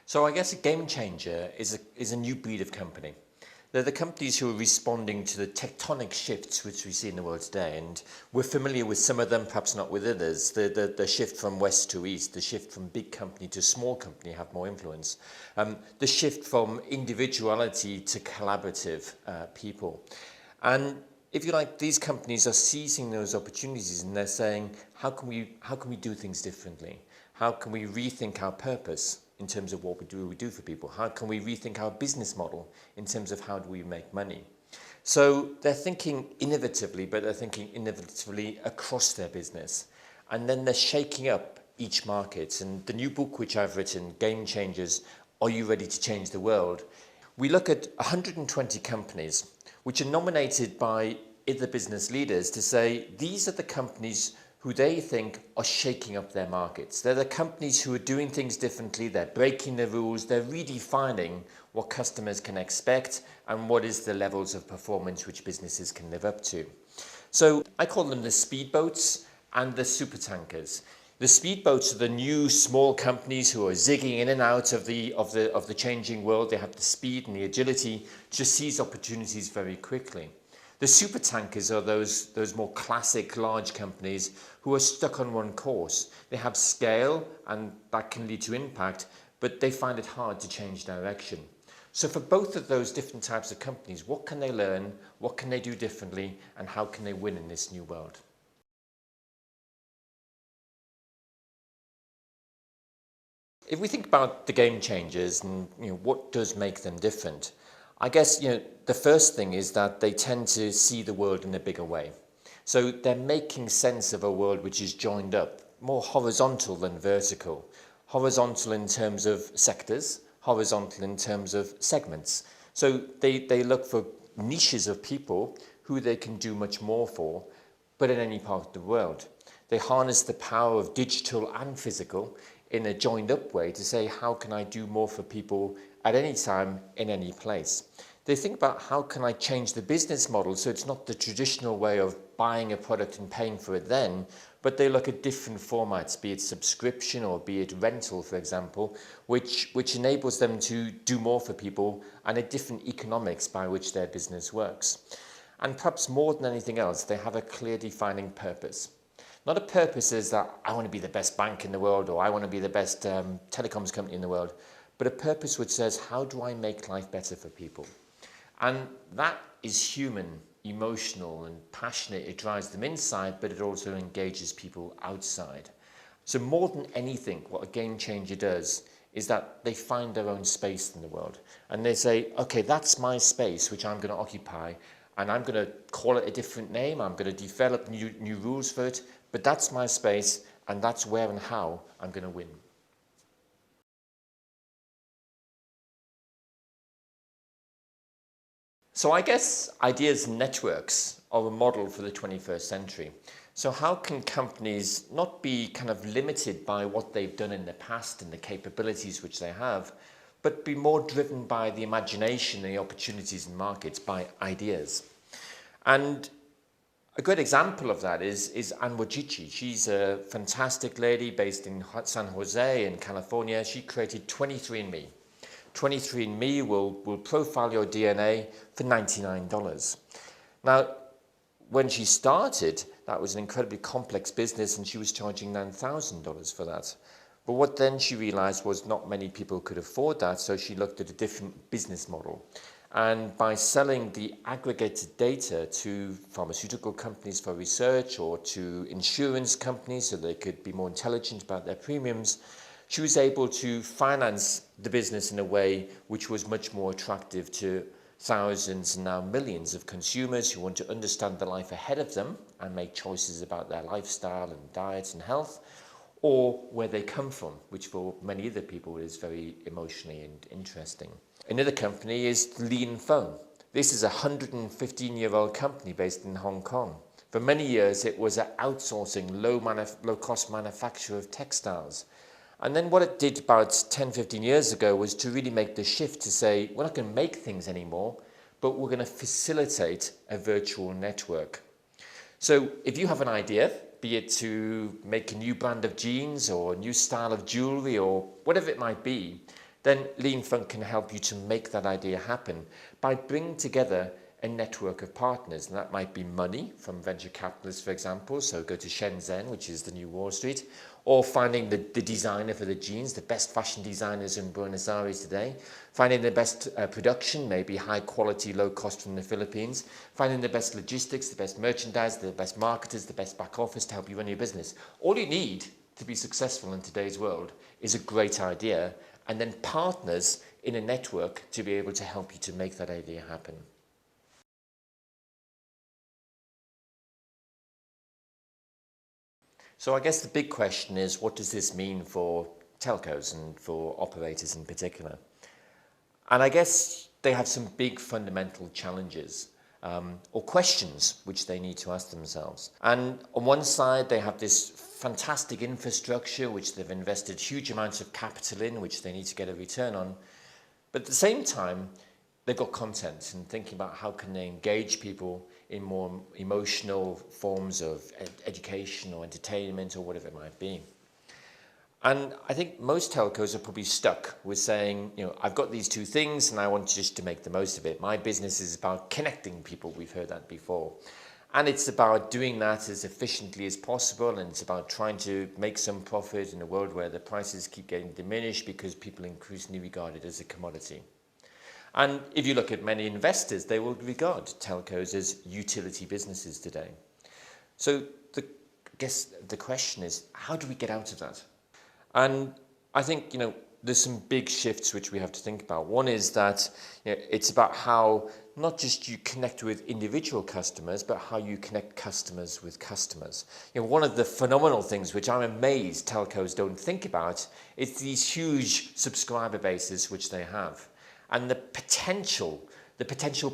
So I guess a game changer is a new breed of company. They're the companies who are responding to the tectonic shifts which we see in the world today. And we're familiar with some of them, perhaps not with others. The shift from west to east, the shift from big company to small company have more influence. The shift from individuality to collaborative people. And if you like, these companies are seizing those opportunities and they're saying, how can we do things differently? How can we rethink our purpose in terms of what we do for people? How can we rethink our business model in terms of how do we make money? So they're thinking innovatively, but they're thinking innovatively across their business. And then they're shaking up each market. And the new book which I've written, Game Changers, Are You Ready to Change the World? We look at 120 companies which are nominated by other business leaders to say these are the companies who they think are shaking up their markets. They're the companies who are doing things differently, they're breaking the rules, they're redefining what customers can expect and what is the levels of performance which businesses can live up to. So I call them the speedboats and the supertankers. The speedboats are the new small companies who are zigging in and out of the changing world. They have the speed and the agility to seize opportunities very quickly. The supertankers are those more classic large companies who are stuck on one course. They have scale and that can lead to impact, but they find it hard to change direction. So for both of those different types of companies, what can they learn, what can they do differently, and how can they win in this new world? If we think about the game changers and what does make them different, I guess the first thing is that they tend to see the world in a bigger way. So they're making sense of a world which is joined up, more horizontal than vertical. Horizontal in terms of sectors, horizontal in terms of segments. So they look for niches of people who they can do much more for, but in any part of the world. They harness the power of digital and physical in a joined up way to say, how can I do more for people at any time, in any place? They think about how can I change the business model so it's not the traditional way of buying a product and paying for it then, but they look at different formats, be it subscription or be it rental, for example, which enables them to do more for people and a different economics by which their business works. And perhaps more than anything else, they have a clear defining purpose. Not a purpose as that I want to be the best bank in the world or I want to be the best telecoms company in the world, but a purpose which says, how do I make life better for people? And that is human, emotional and passionate. It drives them inside, but it also engages people outside. So more than anything, what a game changer does is that they find their own space in the world. And they say, okay, that's my space, which I'm going to occupy. And I'm going to call it a different name. I'm going to develop new rules for it. But that's my space, and that's where and how I'm going to win. So I guess ideas and networks are a model for the 21st century. So how can companies not be kind of limited by what they've done in the past and the capabilities which they have, but be more driven by the imagination and the opportunities in markets, by ideas? And a good example of that is Anne Wojcicki. She's a fantastic lady based in San Jose in California. She created 23andMe. 23andMe will profile your DNA for $99. Now, when she started, that was an incredibly complex business and she was charging $9,000 for that. But what then she realized was not many people could afford that, so she looked at a different business model. And by selling the aggregated data to pharmaceutical companies for research or to insurance companies so they could be more intelligent about their premiums, she was able to finance the business in a way which was much more attractive to thousands and now millions of consumers who want to understand the life ahead of them and make choices about their lifestyle and diet and health, or where they come from, which for many other people is very emotionally and interesting. Another company is Lean Phone. This is a 115-year-old company based in Hong Kong. For many years, it was an outsourcing, low-cost manufacturer of textiles. And then what it did about 10, 15 years ago was to really make the shift to say, we're not going to make things anymore, but we're going to facilitate a virtual network. So if you have an idea, be it to make a new brand of jeans or a new style of jewelry or whatever it might be, then Lean Fund can help you to make that idea happen by bringing together a network of partners. And that might be money from venture capitalists, for example. So go to Shenzhen, which is the new Wall Street, or finding the designer for the jeans, the best fashion designers in Buenos Aires today, finding the best production, maybe high quality, low cost from the Philippines, finding the best logistics, the best merchandise, the best marketers, the best back office to help you run your business. All you need to be successful in today's world is a great idea, and then partners in a network to be able to help you to make that idea happen. So I guess the big question is, what does this mean for telcos and for operators in particular? And I guess they have some big fundamental challenges or questions which they need to ask themselves. And on one side, they have this fantastic infrastructure which they've invested huge amounts of capital in, which they need to get a return on. But at the same time, they've got content and thinking about how can they engage people in more emotional forms of education or entertainment or whatever it might be. And I think most telcos are probably stuck with saying, I've got these two things and I want just to make the most of it. My business is about connecting people. We've heard that before. And it's about doing that as efficiently as possible. And it's about trying to make some profit in a world where the prices keep getting diminished because people increasingly regard it as a commodity. And if you look at many investors, they will regard telcos as utility businesses today. So I guess the question is, how do we get out of that? And I think, there's some big shifts which we have to think about. One is that it's about how not just you connect with individual customers, but how you connect customers with customers. One of the phenomenal things which I'm amazed telcos don't think about is these huge subscriber bases which they have. And the potential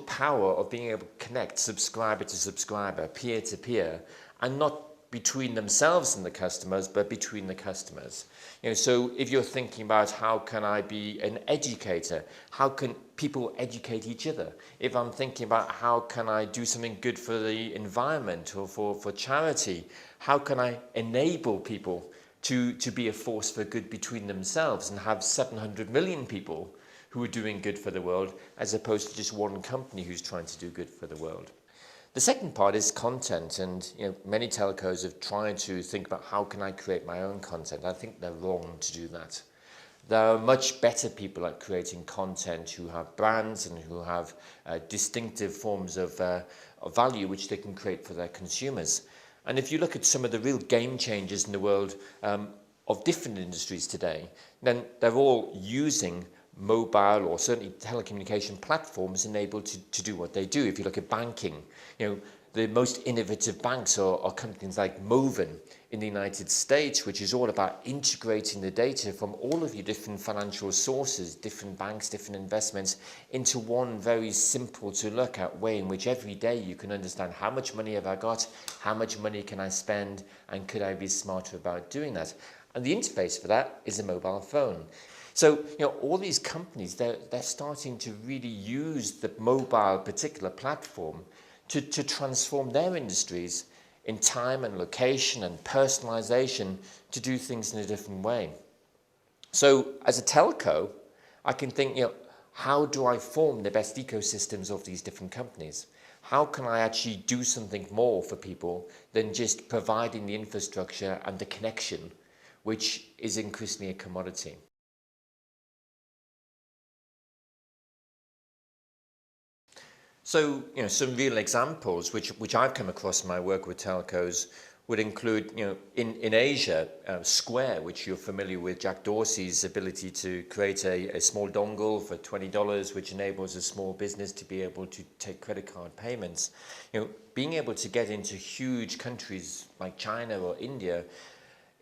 power of being able to connect subscriber to subscriber, peer to peer, and not between themselves and the customers, but between the customers. So if you're thinking about how can I be an educator, how can people educate each other? If I'm thinking about how can I do something good for the environment or for charity, how can I enable people to be a force for good between themselves and have 700 million people who are doing good for the world, as opposed to just one company who's trying to do good for the world. The second part is content, and many telcos have tried to think about how can I create my own content. I think they're wrong to do that. There are much better people at creating content who have brands and who have distinctive forms of value which they can create for their consumers. And if you look at some of the real game changers in the world of different industries today, then they're all using mobile or certainly telecommunication platforms enabled to do what they do. If you look at banking, the most innovative banks are companies like Moven in the United States, which is all about integrating the data from all of your different financial sources, different banks, different investments, into one very simple to look at way in which every day you can understand how much money have I got, how much money can I spend, and could I be smarter about doing that? And the interface for that is a mobile phone. So, all these companies, they're starting to really use the mobile particular platform to transform their industries in time and location and personalization to do things in a different way. So, as a telco, I can think, how do I form the best ecosystems of these different companies? How can I actually do something more for people than just providing the infrastructure and the connection, which is increasingly a commodity? So, some real examples which I've come across in my work with telcos would include, in Asia, Square, which you're familiar with, Jack Dorsey's ability to create a small dongle for $20, which enables a small business to be able to take credit card payments. Being able to get into huge countries like China or India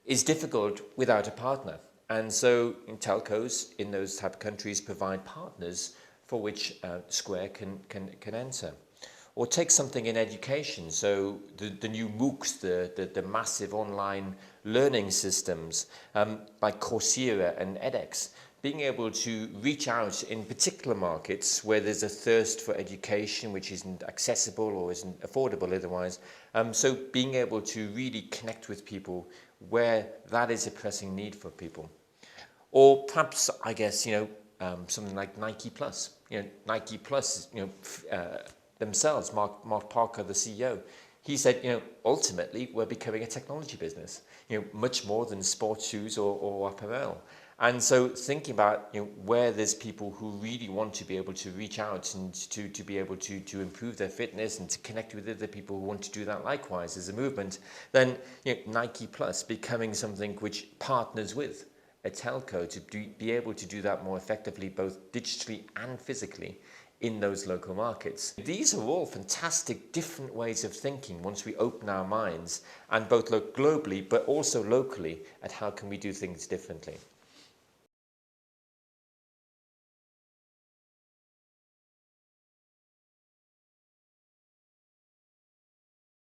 is difficult without a partner. And so telcos in those type of countries provide partners for which Square can enter. Or take something in education, so the new MOOCs, the massive online learning systems like Coursera and edX, being able to reach out in particular markets where there's a thirst for education which isn't accessible or isn't affordable otherwise. So being able to really connect with people where that is a pressing need for people. Or perhaps, I guess, something like Nike Plus. Nike Plus, themselves, Mark Parker, the CEO, he said, ultimately we're becoming a technology business, much more than sports shoes or apparel. And so thinking about where there's people who really want to be able to reach out and to be able to improve their fitness and to connect with other people who want to do that likewise as a movement, then Nike Plus becoming something which partners with a telco to be able to do that more effectively, both digitally and physically in those local markets. These are all fantastic different ways of thinking once we open our minds and both look globally but also locally at how can we do things differently.